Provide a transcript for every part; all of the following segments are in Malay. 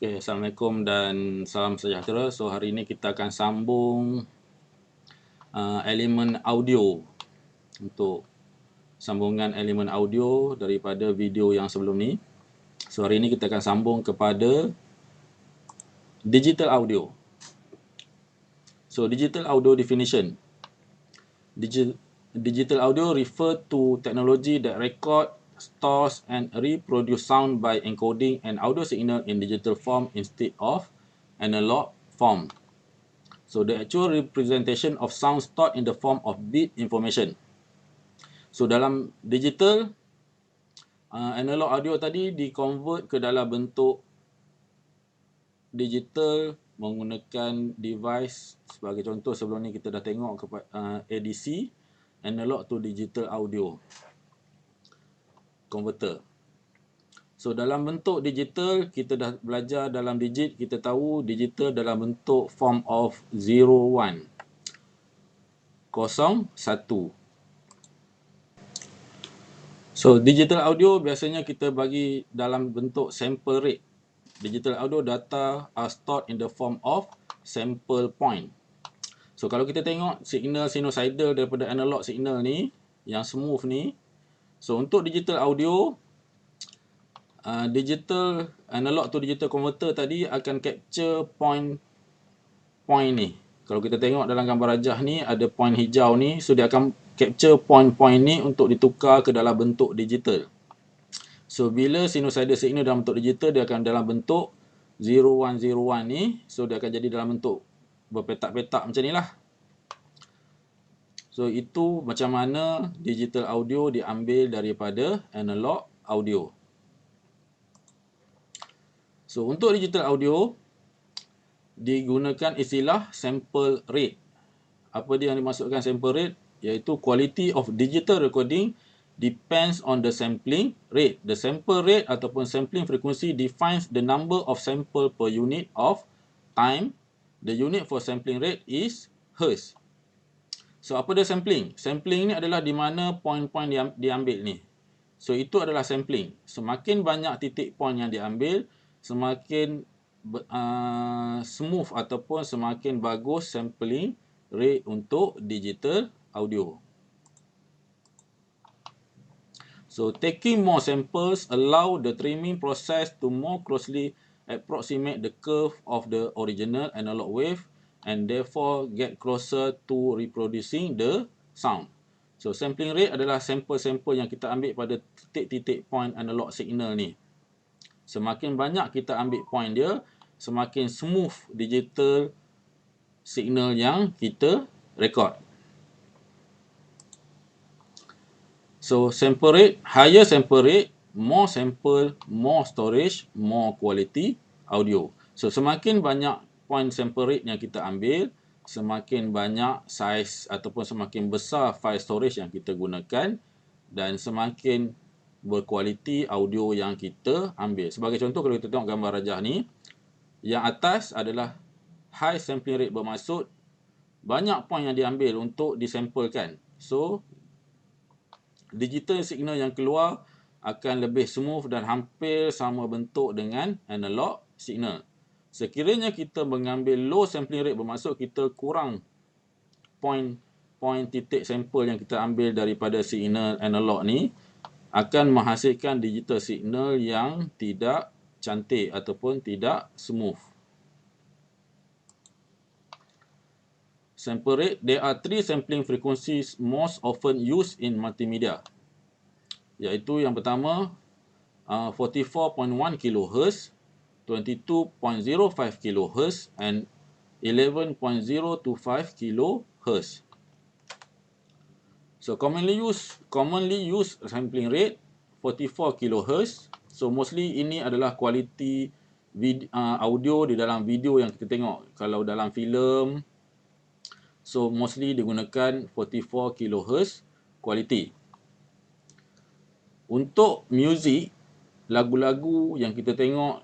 Okay, Assalamualaikum dan salam sejahtera. So hari ini kita akan sambung elemen audio untuk sambungan elemen audio daripada video yang sebelum ni. So hari ini kita akan sambung kepada digital audio. So digital audio definition. Digital audio refer to technology that record, stores and reproduce sound by encoding an audio signal in digital form instead of analog form. So the actual representation of sound stored in the form of bit information. So dalam digital, analog audio tadi di-convert ke dalam bentuk digital menggunakan device. Sebagai contoh, sebelum ni kita dah tengok ADC, analog to digital audio converter. So dalam bentuk digital, kita dah belajar dalam digit, kita tahu digital dalam bentuk form of 0, 1. 0, 1. So digital audio biasanya kita bagi dalam bentuk sample rate. Digital audio data are stored in the form of sample point. So kalau kita tengok signal sinusoidal daripada analog signal ni, yang smooth ni. So untuk digital audio, digital analog to digital converter tadi akan capture point ni. Kalau kita tengok dalam gambar rajah ni ada point hijau ni, so dia akan capture point ni untuk ditukar ke dalam bentuk digital. So bila sinusoidal signal dalam bentuk digital, dia akan dalam bentuk 0101 ni, so dia akan jadi dalam bentuk berpetak-petak macam ni lah. So itu macam mana digital audio diambil daripada analog audio. So untuk digital audio digunakan istilah sample rate. Apa dia yang dimaksudkan sample rate? Iaitu quality of digital recording depends on the sampling rate. The sample rate ataupun sampling frequency defines the number of sample per unit of time. The unit for sampling rate is hertz. So apa dia sampling? Sampling ni adalah di mana point-point diambil ni. So itu adalah sampling. Semakin banyak titik point yang diambil, semakin smooth ataupun semakin bagus sampling rate untuk digital audio. So taking more samples allow the trimming process to more closely approximate the curve of the original analog wave and therefore get closer to reproducing the sound. So sampling rate adalah sampel-sampel yang kita ambil pada titik-titik point analog signal ni. Semakin banyak kita ambil point dia, semakin smooth digital signal yang kita record. So sample rate, higher sample rate, more sample, more storage, more quality audio. So semakin banyak point sample rate yang kita ambil, semakin banyak size ataupun semakin besar file storage yang kita gunakan dan semakin berkualiti audio yang kita ambil. Sebagai contoh, kalau kita tengok gambar rajah ni, yang atas adalah high sampling rate, bermaksud banyak point yang diambil untuk disamplekan. So digital signal yang keluar akan lebih smooth dan hampir sama bentuk dengan analog signal. Sekiranya kita mengambil low sampling rate, bermaksud kita kurang point titik sampel yang kita ambil daripada signal analog ni, akan menghasilkan digital signal yang tidak cantik ataupun tidak smooth. Sample rate, there are three sampling frequencies most often used in multimedia. Iaitu yang pertama 44.1 kHz, 22.05 kHz and 11.025 kHz. So commonly used sampling rate 44 kHz. So mostly ini adalah kualiti audio di dalam video yang kita tengok. Kalau dalam filem, so mostly digunakan 44 kHz kualiti. Untuk music, lagu-lagu yang kita tengok,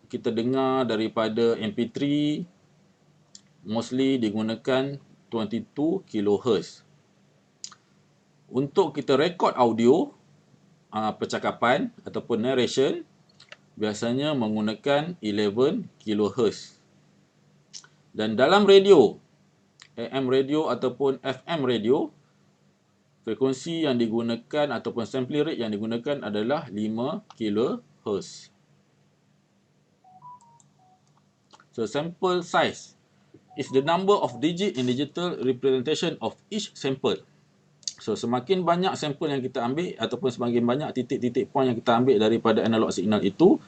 kita dengar daripada MP3, mostly digunakan 22 kHz. Untuk kita record audio, percakapan ataupun narration, biasanya menggunakan 11 kHz. Dan dalam radio, AM radio ataupun FM radio, frekuensi yang digunakan ataupun sampling rate yang digunakan adalah 5 kHz. So, sample size is the number of digit in digital representation of each sample. So, semakin banyak sampel yang kita ambil ataupun semakin banyak titik-titik point yang kita ambil daripada analog signal itu,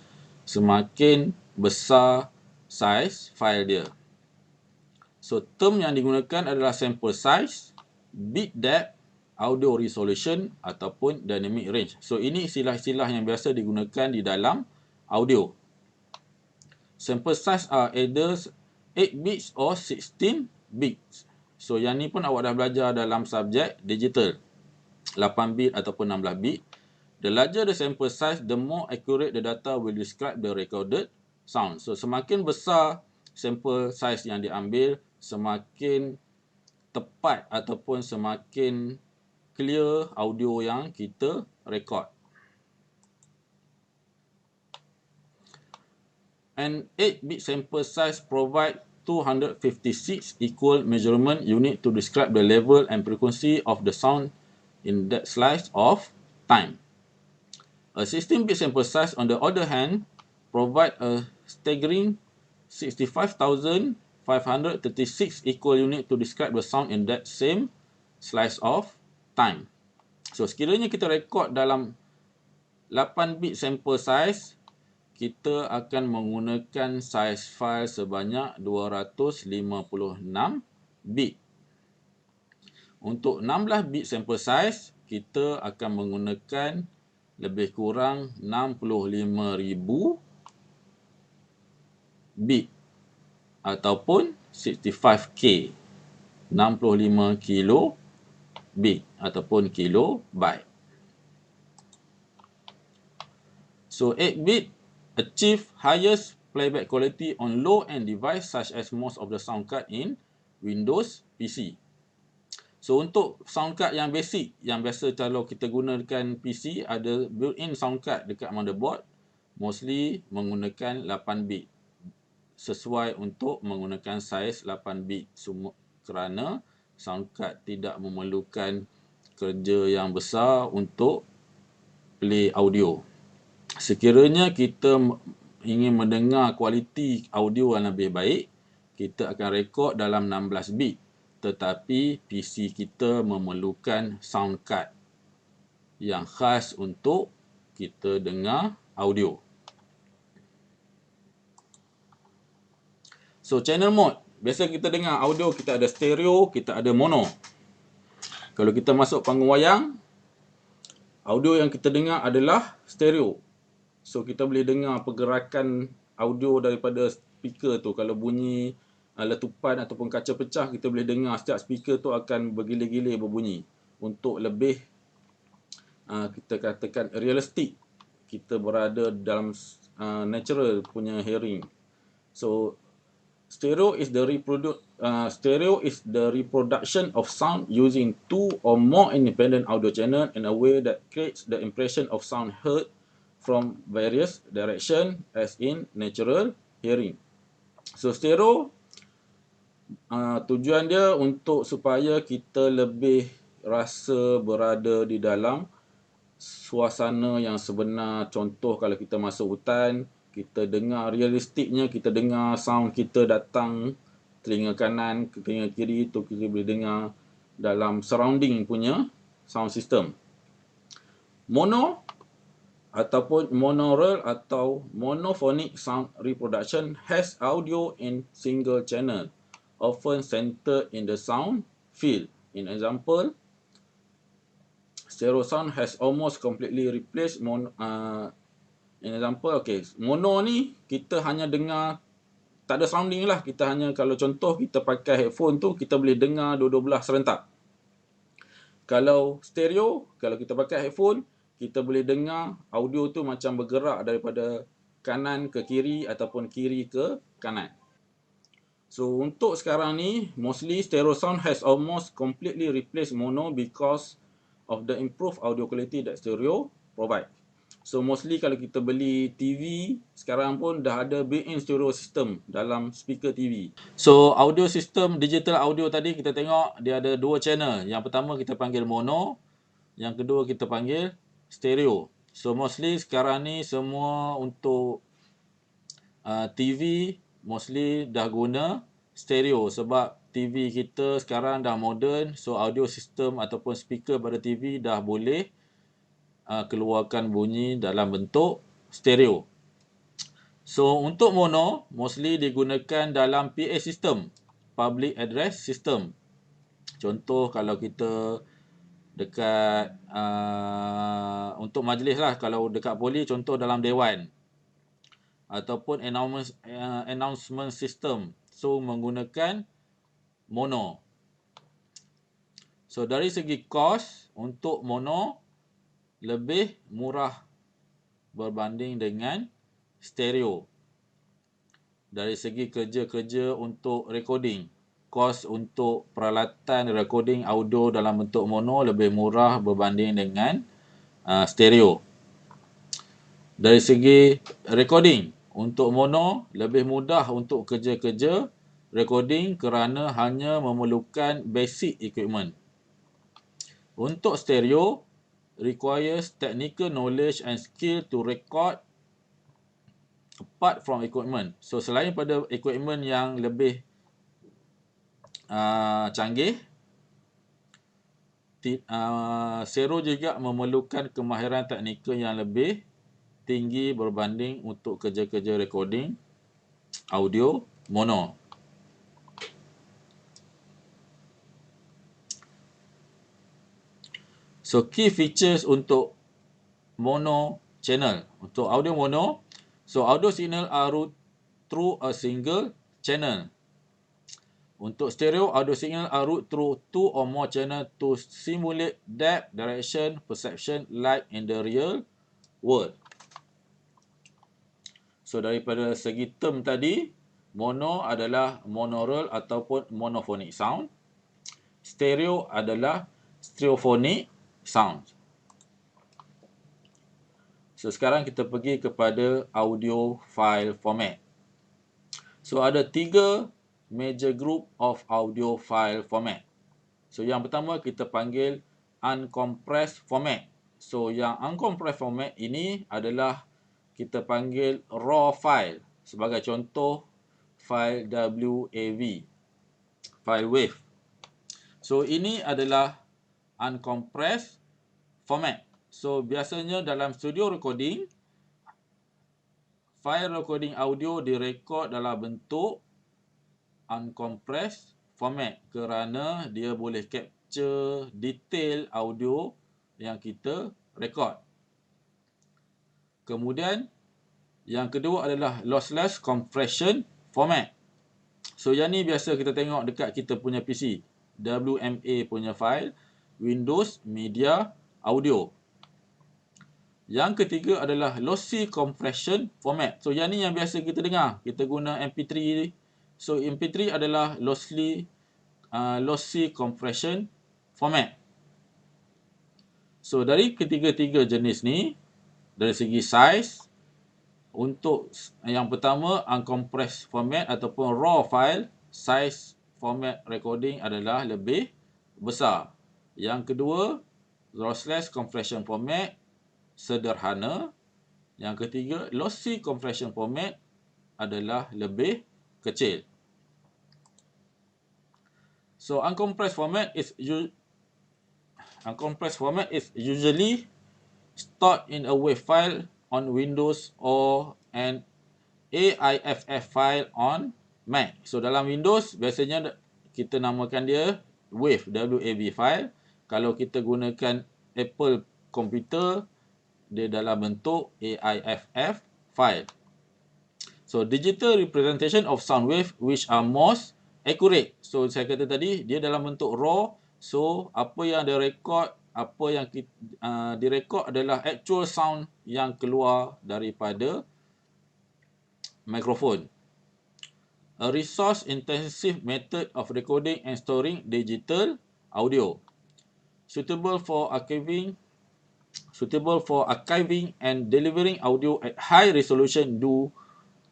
semakin besar size file dia. So, term yang digunakan adalah sample size, bit depth, audio resolution ataupun dynamic range. So, ini istilah-istilah yang biasa digunakan di dalam audio. Sample size are either 8 bits or 16 bits. So, yang ni pun awak dah belajar dalam subjek digital. 8 bit ataupun 16 bit. The larger the sample size, the more accurate the data will describe the recorded sound. So, semakin besar sample size yang diambil, semakin tepat ataupun semakin clear audio yang kita record. An 8-bit sample size provide 256 equal measurement unit to describe the level and frequency of the sound in that slice of time. A 16-bit sample size, on the other hand, provide a staggering 65,536 equal unit to describe the sound in that same slice of time. So, sekiranya kita rekod dalam 8-bit sample size, kita akan menggunakan size file sebanyak 256 bit. Untuk 16-bit sample size, kita akan menggunakan lebih kurang 65,000 bit ataupun 65K, 65 kilo bit ataupun kilobyte. So, 8-bit achieve highest playback quality on low-end device such as most of the sound card in Windows PC. So, untuk sound card yang basic, yang biasa kalau kita gunakan PC, ada built-in sound card dekat motherboard, mostly menggunakan 8-bit. Sesuai untuk menggunakan saiz 8-bit kerana sound card tidak memerlukan kerja yang besar untuk play audio. Sekiranya kita ingin mendengar kualiti audio yang lebih baik, kita akan rekod dalam 16 bit. Tetapi PC kita memerlukan sound card yang khas untuk kita dengar audio. So, channel mode. Biasa kita dengar audio, kita ada stereo, kita ada mono. Kalau kita masuk panggung wayang, audio yang kita dengar adalah stereo. So, kita boleh dengar pergerakan audio daripada speaker tu. Kalau bunyi letupan ataupun kaca pecah, kita boleh dengar setiap speaker tu akan bergilir-gilir berbunyi. Untuk lebih, kita katakan realistik, kita berada dalam natural punya hearing. So, stereo is the reproduction of sound using two or more independent audio channel in a way that creates the impression of sound heard from various direction as in natural hearing. So, stereo tujuan dia untuk supaya kita lebih rasa berada di dalam suasana yang sebenar. Contoh, kalau kita masuk hutan, kita dengar realistiknya, kita dengar sound kita datang telinga kanan ke telinga kiri, tu kita boleh dengar dalam surrounding punya sound system. Mono ataupun monaural atau monophonic sound reproduction has audio in single channel, often centered in the sound field. In example, stereo sound has almost completely replaced mono. In example, okay, mono ni kita hanya dengar, tak ada sounding lah. Kita hanya, kalau contoh kita pakai headphone tu, kita boleh dengar dua-dua belah serentak. Kalau stereo, kalau kita pakai headphone, kita boleh dengar audio tu macam bergerak daripada kanan ke kiri ataupun kiri ke kanan. So, untuk sekarang ni, mostly stereo sound has almost completely replaced mono because of the improved audio quality that stereo provide. So mostly kalau kita beli TV, sekarang pun dah ada built-in stereo system dalam speaker TV. So audio system digital audio tadi kita tengok dia ada 2 channel. Yang pertama kita panggil mono, yang kedua kita panggil stereo. So mostly sekarang ni semua untuk TV mostly dah guna stereo sebab TV kita sekarang dah modern, so audio system ataupun speaker pada TV dah boleh keluarkan bunyi dalam bentuk stereo. So untuk mono mostly digunakan dalam PA system, public address system. Contoh kalau kita dekat untuk majlis lah, kalau dekat poli contoh dalam dewan ataupun announcement system, so menggunakan mono. So dari segi kos untuk mono lebih murah berbanding dengan stereo. Dari segi kerja-kerja untuk recording, kos untuk peralatan recording audio dalam bentuk mono lebih murah berbanding dengan stereo. Dari segi recording, untuk mono lebih mudah untuk kerja-kerja recording kerana hanya memerlukan basic equipment. Untuk stereo, requires technical knowledge and skill to record apart from equipment. So selain pada equipment yang lebih canggih, stereo juga memerlukan kemahiran teknikal yang lebih tinggi berbanding untuk kerja-kerja recording audio mono. So key features untuk mono channel. Untuk audio mono, so audio signal are route through a single channel. Untuk stereo, audio signal are route through 2 or more channel to simulate depth, direction, perception like in the real world. So daripada segi term tadi, mono adalah monaural ataupun monophonic sound. Stereo adalah stereophonic sound. So sekarang kita pergi kepada audio file format. So ada 3 major group of audio file format. So yang pertama kita panggil uncompressed format. So yang uncompressed format ini adalah kita panggil raw file. Sebagai contoh, file WAV, file wave. So ini adalah uncompressed format. So biasanya dalam studio recording, file recording audio direkod dalam bentuk uncompressed format kerana dia boleh capture detail audio yang kita record. Kemudian yang kedua adalah lossless compression format. So yang ni biasa kita tengok dekat kita punya PC, WMA punya file, Windows Media Audio. Yang ketiga adalah lossy compression format. So yang ni yang biasa kita dengar, kita guna MP3. So MP3 adalah lossy compression format. So dari ketiga-tiga jenis ni, dari segi size, untuk yang pertama uncompressed format ataupun raw file, size format recording adalah lebih besar. Yang kedua, lossless compression format sederhana. Yang ketiga, lossy compression format adalah lebih kecil. So uncompressed format is usually stored in a WAV file on Windows or an AIFF file on Mac. So dalam Windows biasanya kita namakan dia WAV, WAV file. Kalau kita gunakan Apple komputer, dia dalam bentuk AIFF file. So digital representation of sound wave which are most accurate. So saya kata tadi dia dalam bentuk raw. So apa yang dia record, apa yang direkod adalah actual sound yang keluar daripada mikrofon. A resource intensive method of recording and storing digital audio, suitable for archiving suitable for archiving and delivering audio at high resolution due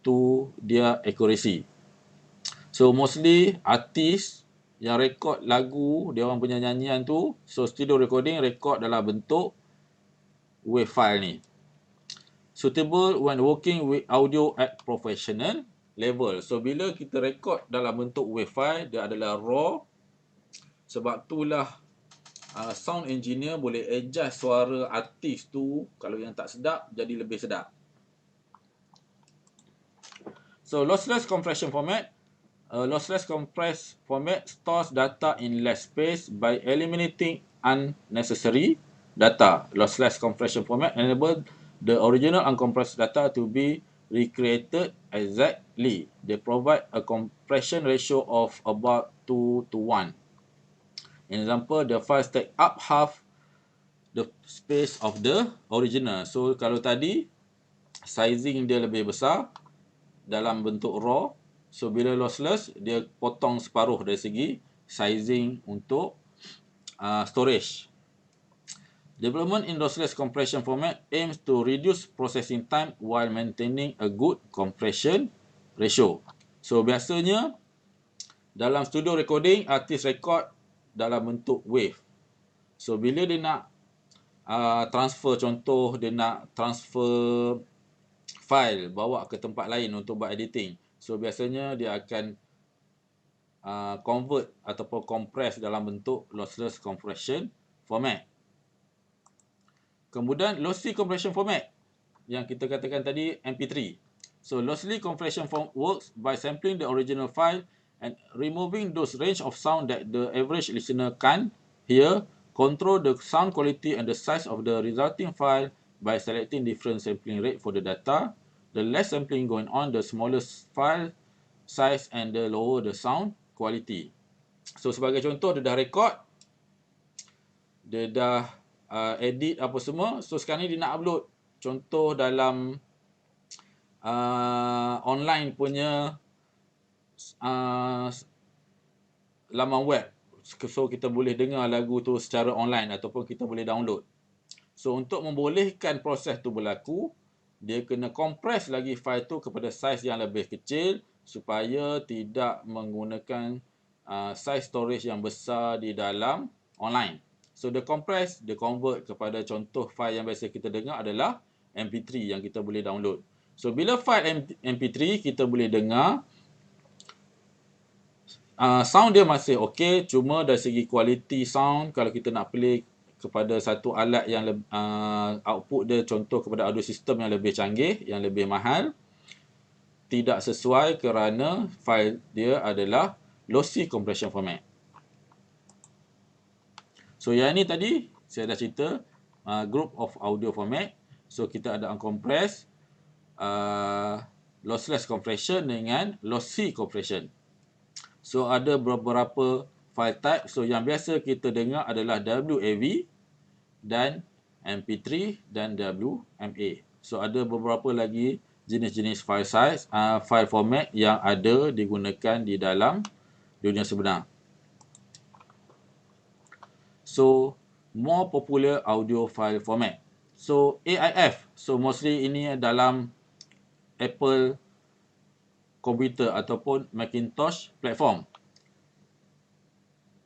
to their accuracy. So mostly artis yang rekod lagu dia orang punya nyanyian tu, so studio recording rekod dalam bentuk WAV file ni. Suitable when working with audio at professional level. So bila kita rekod dalam bentuk WAV file, dia adalah raw. Sebab itulah sound engineer boleh adjust suara artis tu kalau yang tak sedap jadi lebih sedap. So lossless compression format. Lossless compressed format stores data in less space by eliminating unnecessary data. Lossless compression format enable the original uncompressed data to be recreated exactly. They provide a compression ratio of about 2 to 1. In example, the files take up half the space of the original. So kalau tadi sizing dia lebih besar dalam bentuk raw, so bila lossless dia potong separuh dari segi sizing untuk storage. Development in lossless compression format aims to reduce processing time while maintaining a good compression ratio. So biasanya dalam studio recording, artis record dalam bentuk wave. So bila dia nak transfer, contoh dia nak transfer file bawa ke tempat lain untuk buat editing. So biasanya dia akan convert ataupun compress dalam bentuk lossless compression format. Kemudian lossy compression format yang kita katakan tadi MP3. So lossy compression form works by sampling the original file and removing those range of sound that the average listener can't hear, control the sound quality and the size of the resulting file by selecting different sampling rate for the data. The less sampling going on, the smaller file size and the lower the sound quality. So sebagai contoh, dia dah record, dia dah edit apa semua. So sekarang ni dia nak upload. Contoh dalam online punya laman web. So kita boleh dengar lagu tu secara online ataupun kita boleh download. So untuk membolehkan proses tu berlaku, dia kena compress lagi file tu kepada saiz yang lebih kecil supaya tidak menggunakan saiz storage yang besar di dalam online. So dia compress, dia convert kepada contoh file yang biasa kita dengar adalah MP3 yang kita boleh download. So bila file MP3 kita boleh dengar, sound dia masih okey, cuma dari segi quality sound kalau kita nak play kepada satu alat yang output dia contoh kepada audio system yang lebih canggih, yang lebih mahal, tidak sesuai kerana file dia adalah lossy compression format. So yang ni tadi saya dah cerita group of audio format. So kita ada uncompressed, lossless compression dengan lossy compression. So ada beberapa file type. So yang biasa kita dengar adalah WAV dan MP3 dan WMA. So ada beberapa lagi jenis-jenis file size, file format yang ada digunakan di dalam dunia sebenar. So more popular audio file format. So AIF. So mostly ini dalam Apple komputer ataupun Macintosh platform.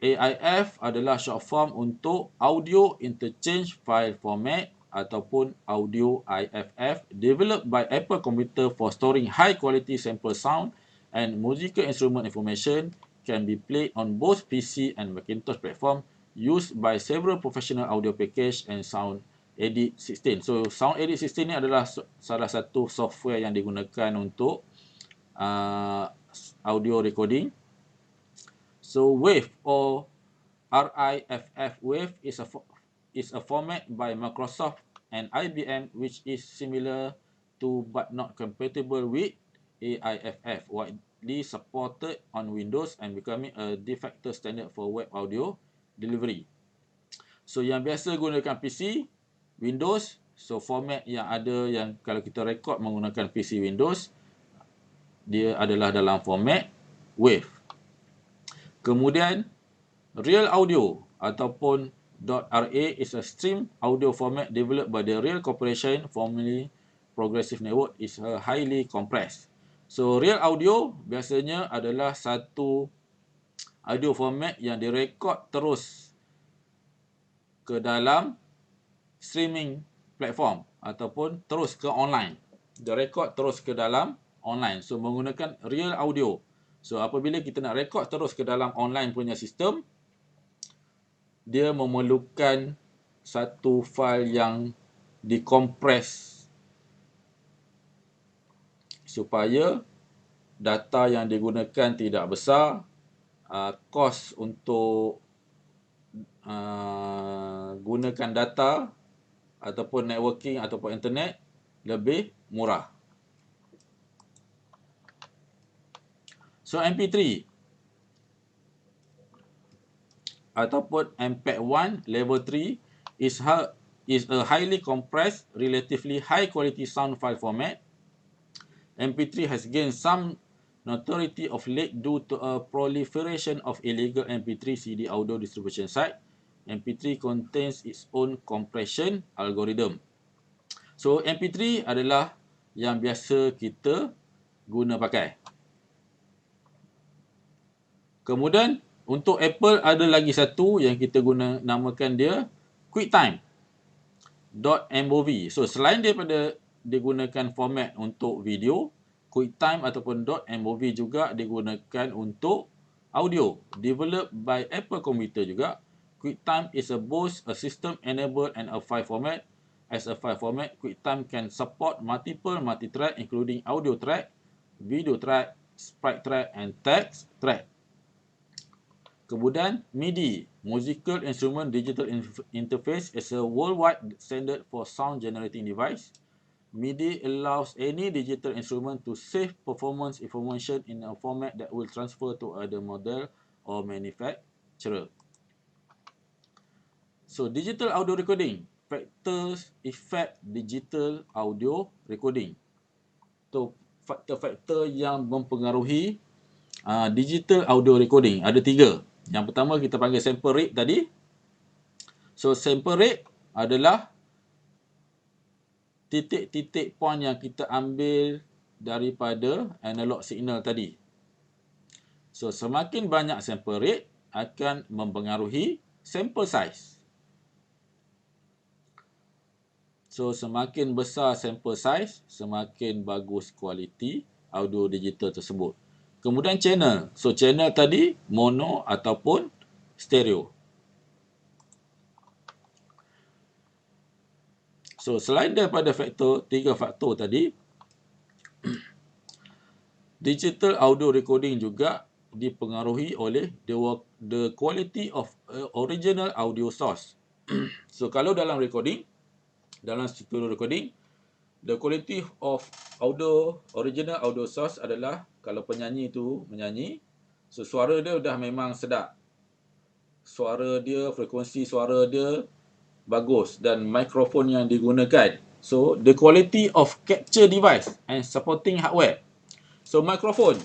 AIF adalah short form untuk Audio Interchange File Format ataupun Audio IFF, developed by Apple Computer for storing high quality sample sound and musical instrument information, can be played on both PC and Macintosh platform, used by several professional audio package and Sound Edit 16. So Sound Edit 16 ni adalah salah satu software yang digunakan untuk audio recording. So WAV or RIFF WAV is a format by Microsoft and IBM which is similar to but not compatible with AIFF, widely supported on Windows and becoming a de facto standard for web audio delivery. So yang biasa gunakan PC, Windows, so format yang ada yang kalau kita record menggunakan PC Windows, dia adalah dalam format WAV. Kemudian real audio ataupun .RA is a stream audio format developed by the Real Corporation, formerly Progressive Network, is highly compressed. So real audio biasanya adalah satu audio format yang direkod terus ke dalam streaming platform ataupun terus ke online. Direkod terus ke dalam online. So menggunakan real audio. So apabila kita nak rekod terus ke dalam online punya sistem, dia memerlukan satu file yang dikompres supaya data yang digunakan tidak besar, kos untuk gunakan data ataupun networking ataupun internet lebih murah. So MP3 ataupun MPEG-1 level 3 is a highly compressed, relatively high quality sound file format. MP3 has gained some notoriety of late due to a proliferation of illegal MP3 CD audio distribution site. MP3 contains its own compression algorithm. So MP3 adalah yang biasa kita guna pakai. Kemudian untuk Apple ada lagi satu yang kita guna namakan dia QuickTime.mov. So selain daripada digunakan format untuk video, QuickTime ataupun .mov juga digunakan untuk audio. Developed by Apple Computer juga. QuickTime is both a system enabled and a file format. As a file format, QuickTime can support multiple multi-track including audio track, video track, sprite track and text track. Kemudian MIDI, Musical Instrument Digital Interface, is a worldwide standard for sound generating device. MIDI allows any digital instrument to save performance information in a format that will transfer to other model or manufacturer. So digital audio recording, factors effect digital audio recording. So faktor-faktor yang mempengaruhi digital audio recording ada 3. Yang pertama kita panggil sample rate tadi. So sample rate adalah titik-titik point yang kita ambil daripada analog signal tadi. So semakin banyak sample rate akan mempengaruhi sample size. So semakin besar sample size, semakin bagus kualiti audio digital tersebut. Kemudian channel. So channel tadi mono ataupun stereo. So selain daripada tiga faktor tadi, digital audio recording juga dipengaruhi oleh the quality of original audio source. So kalau dalam recording, dalam studio recording, the quality of original audio source adalah kalau penyanyi tu menyanyi, so suara dia dah memang sedap. Suara dia, frekuensi suara dia bagus dan mikrofon yang digunakan. So the quality of capture device and supporting hardware. So mikrofon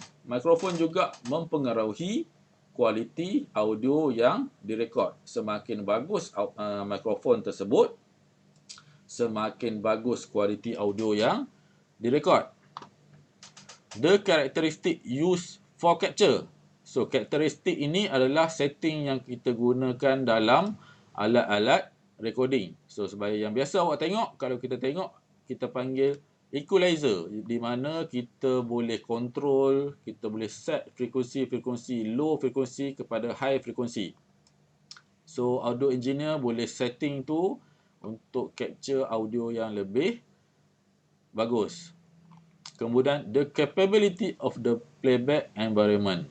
juga mempengaruhi kualiti audio yang direkod. Semakin bagus mikrofon tersebut, semakin bagus kualiti audio yang direkod. The characteristic used for capture. So karakteristik ini adalah setting yang kita gunakan dalam alat-alat recording. So sebagai yang biasa awak tengok, kalau kita tengok, kita panggil equalizer, di mana kita boleh control, kita boleh set frekuensi low frekuensi kepada high frekuensi. So audio engineer boleh setting tu untuk capture audio yang lebih bagus. Kemudian the capability of the playback environment.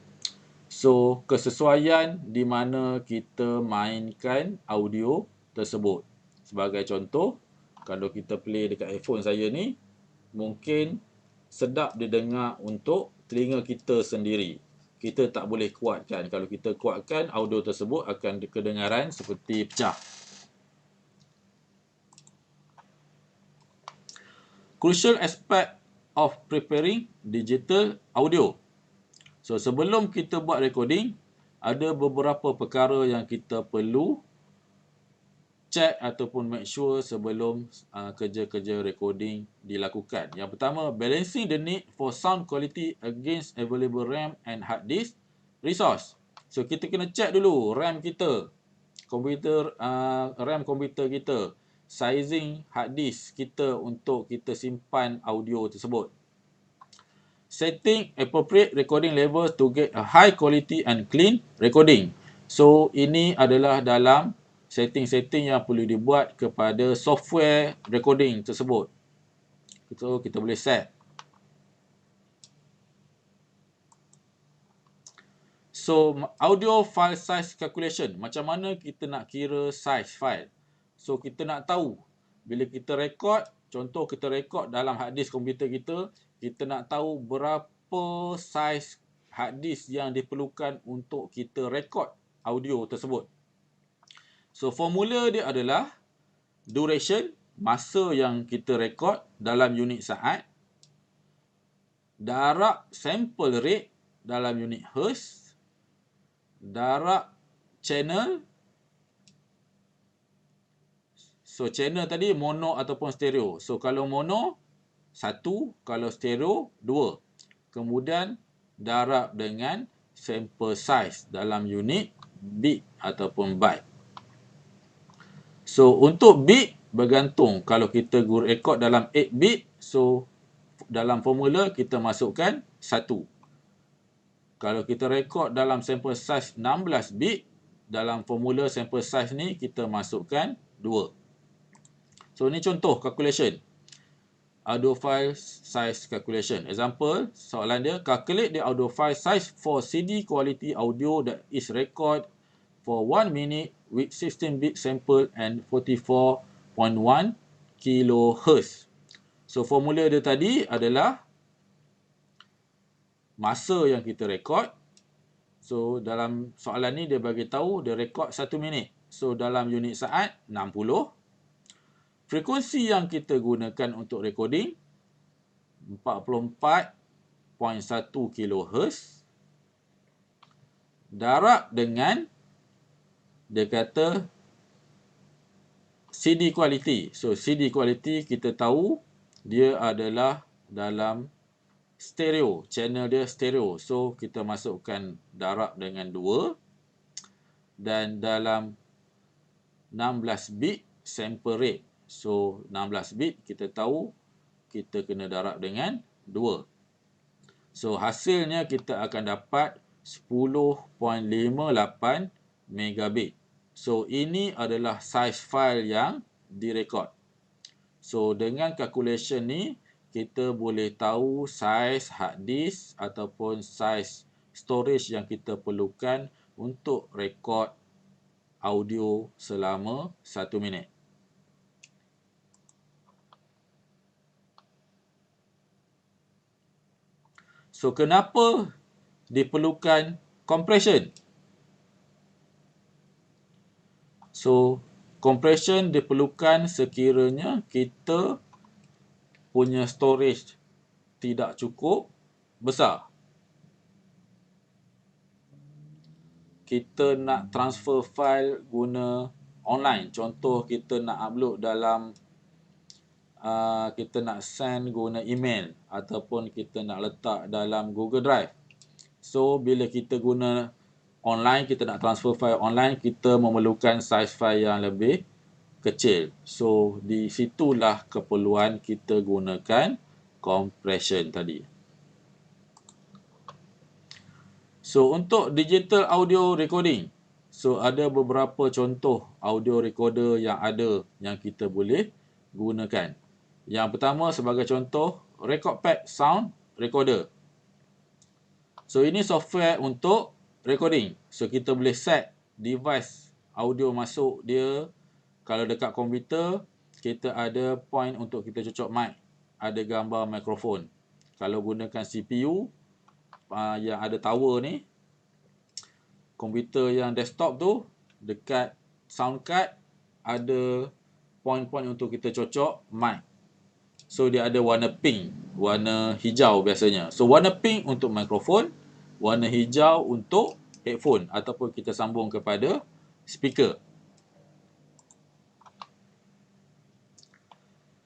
So kesesuaian di mana kita mainkan audio tersebut. Sebagai contoh, kalau kita play dekat iPhone saya ni, mungkin sedap didengar untuk telinga kita sendiri. Kita tak boleh kuatkan. Kalau kita kuatkan, audio tersebut akan kedengaran seperti pecah. Crucial aspect of preparing digital audio. So sebelum kita buat recording, ada beberapa perkara yang kita perlu check ataupun make sure sebelum kerja-kerja recording dilakukan. Yang pertama, balancing the need for sound quality against available RAM and hard disk resource. So kita kena check dulu RAM kita, RAM komputer kita, sizing hard disk kita untuk kita simpan audio tersebut. Setting appropriate recording level to get a high quality and clean recording. So ini adalah dalam setting-setting yang perlu dibuat kepada software recording tersebut. So kita boleh set. So audio file size calculation, macam mana kita nak kira size file. So kita nak tahu bila kita record, contoh kita record dalam hard disk komputer kita nak tahu berapa saiz hard disk yang diperlukan untuk kita record audio tersebut. So formula dia adalah duration, masa yang kita record dalam unit saat, darab sample rate dalam unit hertz, darab channel. So channel tadi mono ataupun stereo. So kalau mono 1, kalau stereo 2. Kemudian darab dengan sample size dalam unit bit ataupun byte. So untuk bit bergantung, kalau kita record dalam 8 bit, so dalam formula kita masukkan 1. Kalau kita record dalam sample size 16 bit, dalam formula sample size ni kita masukkan 2. So ni contoh calculation. Audio file size calculation. Example, soalan dia, calculate the audio file size for CD quality audio that is record for 1 minute with 16-bit sample and 44.1 kHz. So formula dia tadi adalah masa yang kita record. So dalam soalan ni dia bagi tahu dia record 1 minit. So dalam unit saat 60. Frekuensi yang kita gunakan untuk recording 44.1 kHz. Darab dengan dia kata CD quality. So CD quality kita tahu dia adalah dalam stereo. Channel dia stereo. So kita masukkan darab dengan 2. Dan dalam 16 bit sample rate. So 16 bit kita tahu kita kena darab dengan 2. So hasilnya kita akan dapat 10.58 megabit. So ini adalah size file yang direkod. So dengan calculation ni kita boleh tahu size hard disk ataupun size storage yang kita perlukan untuk rekod audio selama 1 minit. So kenapa diperlukan compression? So compression diperlukan sekiranya kita punya storage tidak cukup besar. Kita nak transfer file guna online. Contoh kita nak upload dalam kita nak send guna email ataupun kita nak letak dalam Google Drive. So bila kita guna online, kita nak transfer file online, kita memerlukan size file yang lebih kecil. So di situlah keperluan kita gunakan compression tadi. So untuk digital audio recording, so ada beberapa contoh audio recorder yang ada yang kita boleh gunakan. Yang pertama sebagai contoh, RecordPad Sound Recorder. So ini software untuk recording. So kita boleh set device audio masuk dia. Kalau dekat komputer, kita ada point untuk kita cocok mic. Ada gambar mikrofon. Kalau gunakan CPU yang ada tower ni, komputer yang desktop tu, dekat sound card ada point-point untuk kita cocok mic. So dia ada warna pink, warna hijau biasanya. So warna pink untuk mikrofon, warna hijau untuk headphone ataupun kita sambung kepada speaker.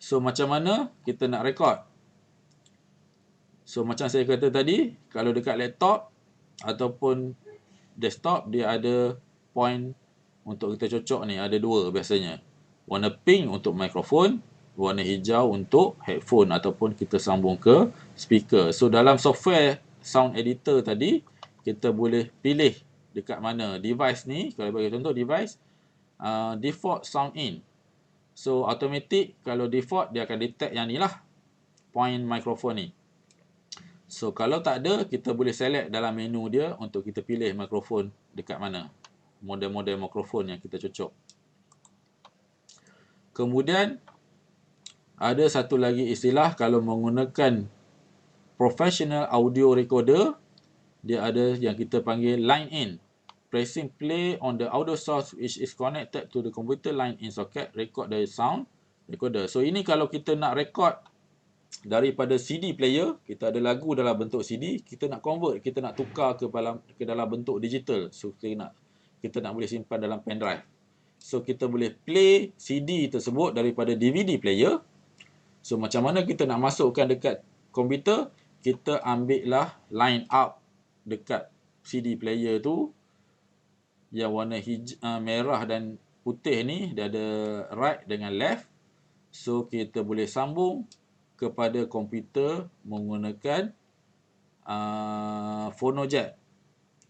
So macam mana kita nak record? So macam saya kata tadi, kalau dekat laptop ataupun desktop, dia ada point untuk kita cocok ni, ada dua biasanya. Warna pink untuk mikrofon, warna hijau untuk headphone ataupun kita sambung ke speaker. So dalam software sound editor tadi, kita boleh pilih dekat mana device ni. Kalau bagi contoh device, default sound in. So automatic, kalau default dia akan detect yang ni lah, point mikrofon ni. So kalau tak ada, kita boleh select dalam menu dia untuk kita pilih mikrofon dekat mana, model-model mikrofon yang kita cocok. Kemudian ada satu lagi istilah kalau menggunakan professional audio recorder, dia ada yang kita panggil line in. Pressing play on the audio source which is connected to the computer line in socket, record the sound recorder. So ini kalau kita nak record daripada CD player, kita ada lagu dalam bentuk CD, kita nak convert, kita nak tukar ke dalam bentuk digital. So kita nak boleh simpan dalam pen drive. So kita boleh play CD tersebut daripada DVD player. So macam mana kita nak masukkan dekat komputer, kita ambil lah line up dekat CD player tu yang warna merah dan putih ni, dia ada right dengan left. So kita boleh sambung kepada komputer menggunakan phono jack.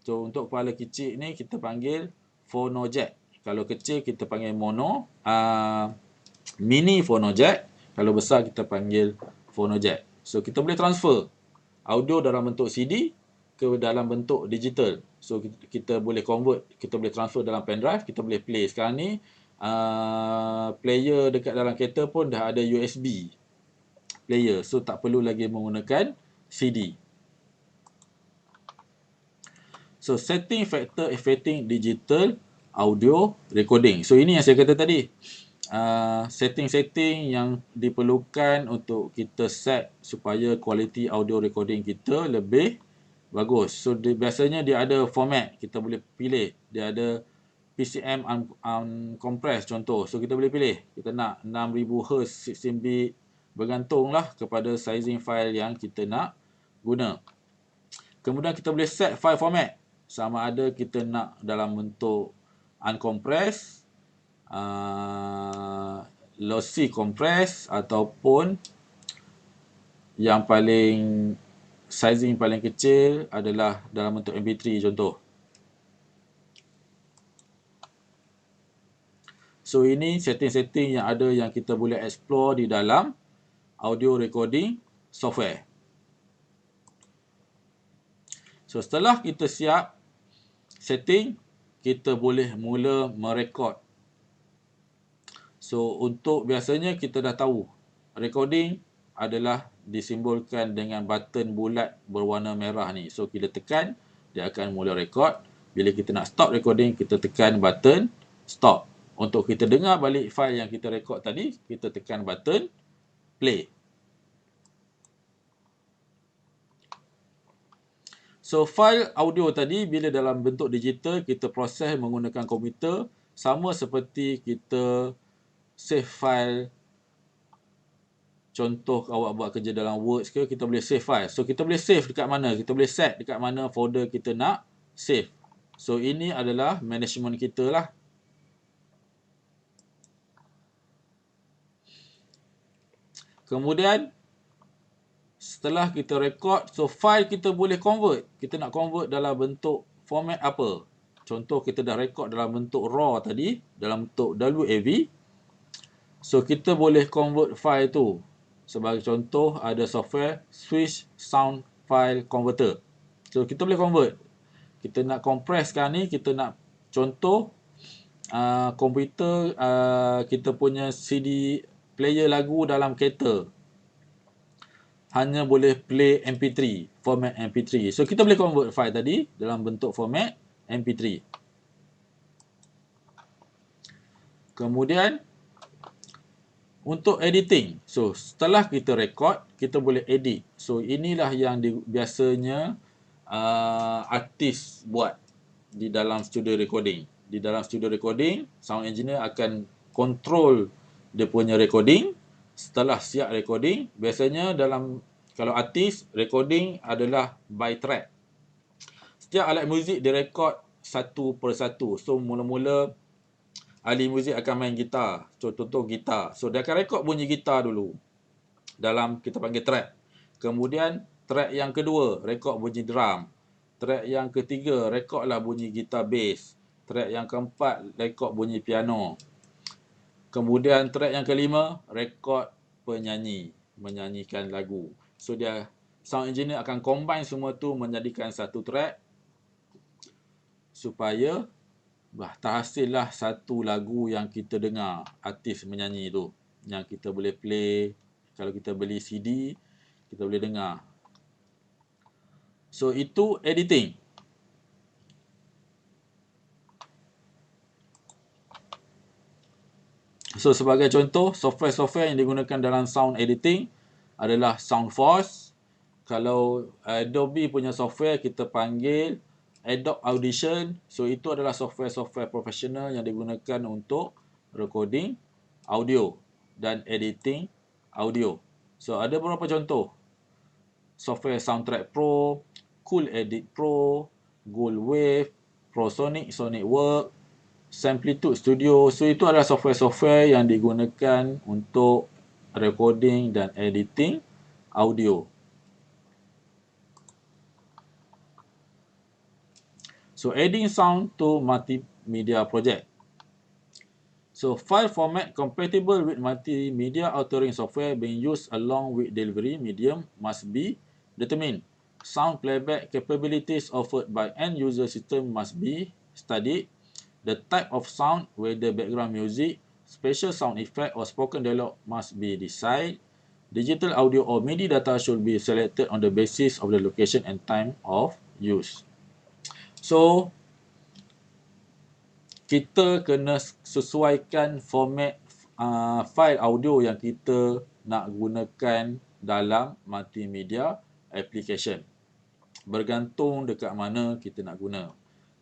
So untuk kepala kecil ni kita panggil phono jack. Kalau kecil kita panggil mini phono jack. Kalau besar kita panggil phono jack. So kita boleh transfer audio dalam bentuk CD ke dalam bentuk digital. So kita boleh convert, kita boleh transfer dalam pen drive, kita boleh play. Sekarang ni player dekat dalam kereta pun dah ada USB player, so tak perlu lagi menggunakan CD. So setting factor affecting digital audio recording. So ini yang saya kata tadi, setting-setting yang diperlukan untuk kita set supaya kualiti audio recording kita lebih bagus. So biasanya dia ada format, kita boleh pilih. Dia ada PCM uncompressed contoh. So kita boleh pilih, kita nak 6000 Hz 16 bit, bergantunglah kepada sizing file yang kita nak guna. Kemudian kita boleh set file format, sama ada kita nak dalam bentuk uncompressed, lossy compress, ataupun yang paling sizing paling kecil adalah dalam bentuk MP3 contoh. So ini setting-setting yang ada yang kita boleh explore di dalam audio recording software. So setelah kita siap setting, kita boleh mula merekod. So untuk biasanya kita dah tahu recording adalah disimbolkan dengan button bulat berwarna merah ni. So kita tekan, dia akan mula rekod. Bila kita nak stop recording, kita tekan button stop. Untuk kita dengar balik file yang kita rekod tadi, kita tekan button play. So file audio tadi bila dalam bentuk digital, kita proses menggunakan komputer, sama seperti kita save file. Contoh awak buat kerja dalam Word ke, kita boleh save file. So kita boleh save dekat mana? Kita boleh set dekat mana folder kita nak save. So ini adalah management kita lah. Kemudian setelah kita record, so file kita boleh convert. Kita nak convert dalam bentuk format apa? Contoh kita dah record dalam bentuk RAW tadi, dalam bentuk WAV. So kita boleh convert file tu. Sebagai contoh, ada software Swiss Sound File Converter. So kita boleh convert. Kita nak compress sekarang ni, kita nak contoh komputer kita punya CD player lagu dalam kereta hanya boleh play MP3, format MP3. So kita boleh convert file tadi dalam bentuk format MP3. Kemudian untuk editing, so setelah kita record, kita boleh edit. So inilah yang biasanya artis buat di dalam studio recording. Di dalam studio recording, sound engineer akan control dia punya recording setelah siap recording, biasanya kalau artis, recording adalah by track. Setiap alat muzik direkod satu per satu. So mula-mula ahli muzik akan main gitar. Contoh gitar. So dia akan rekod bunyi gitar dulu. Dalam kita panggil track. Kemudian track yang kedua, rekod bunyi drum. Track yang ketiga, rekodlah bunyi gitar bass. Track yang keempat, rekod bunyi piano. Kemudian track yang kelima, rekod penyanyi, menyanyikan lagu. So dia sound engineer akan combine semua tu menjadikan satu track supaya terhasillah satu lagu yang kita dengar artis menyanyi tu, yang kita boleh play. Kalau kita beli CD, kita boleh dengar. So itu editing. So sebagai contoh, software-software yang digunakan dalam sound editing adalah Soundforce. Kalau Adobe punya software kita panggil Adobe Audition. So itu adalah software-software profesional yang digunakan untuk recording audio dan editing audio. So ada beberapa contoh. Software Soundtrack Pro, Cool Edit Pro, Gold Wave, ProSonic, SonicWorks, Samplitude Studio. So itu adalah software-software yang digunakan untuk recording dan editing audio. So adding sound to multimedia project. So file format compatible with multimedia authoring software being used along with delivery medium must be determined. Sound playback capabilities offered by end user system must be studied. The type of sound, whether background music, special sound effect or spoken dialogue must be decided. Digital audio or MIDI data should be selected on the basis of the location and time of use. So, kita kena sesuaikan format file audio yang kita nak gunakan dalam multimedia application. Bergantung dekat mana kita nak guna.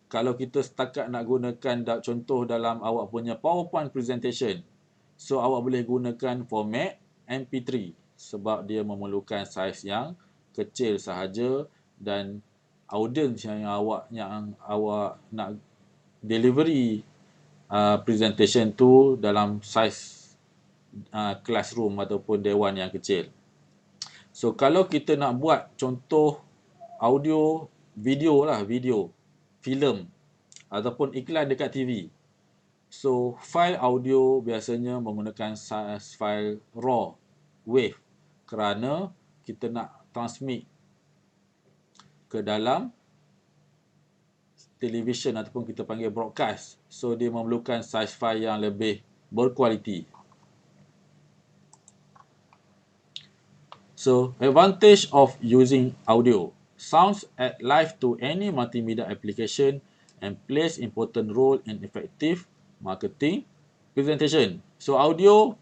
Kalau kita setakat nak gunakan contoh dalam awak punya PowerPoint presentation, so awak boleh gunakan format MP3 sebab dia memerlukan saiz yang kecil sahaja dan audience yang awak nak delivery presentation tu dalam saiz classroom ataupun dewan yang kecil. So kalau kita nak buat contoh audio, video, filem ataupun iklan dekat TV. So file audio biasanya menggunakan saiz file raw, wave, kerana kita nak transmit ke dalam television ataupun kita panggil broadcast. So dia memerlukan saiz file yang lebih berkualiti. So advantage of using audio. Sounds add life to any multimedia application and plays important role in effective marketing presentation. So audio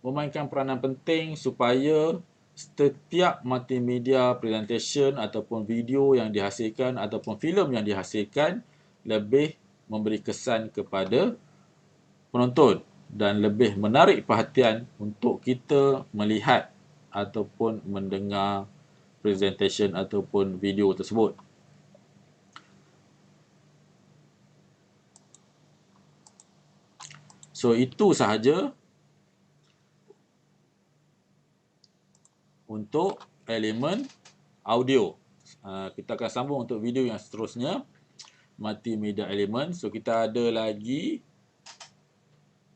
memainkan peranan penting supaya setiap multimedia presentation ataupun video yang dihasilkan ataupun filem yang dihasilkan lebih memberi kesan kepada penonton dan lebih menarik perhatian untuk kita melihat ataupun mendengar presentation ataupun video tersebut. So itu sahaja untuk elemen audio. Kita akan sambung untuk video yang seterusnya, multimedia element. So kita ada lagi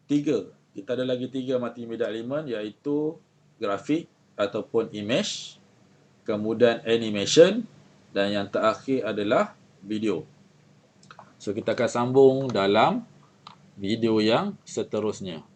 tiga multimedia element, iaitu grafik ataupun image, kemudian animation, dan yang terakhir adalah video. So kita akan sambung dalam video yang seterusnya.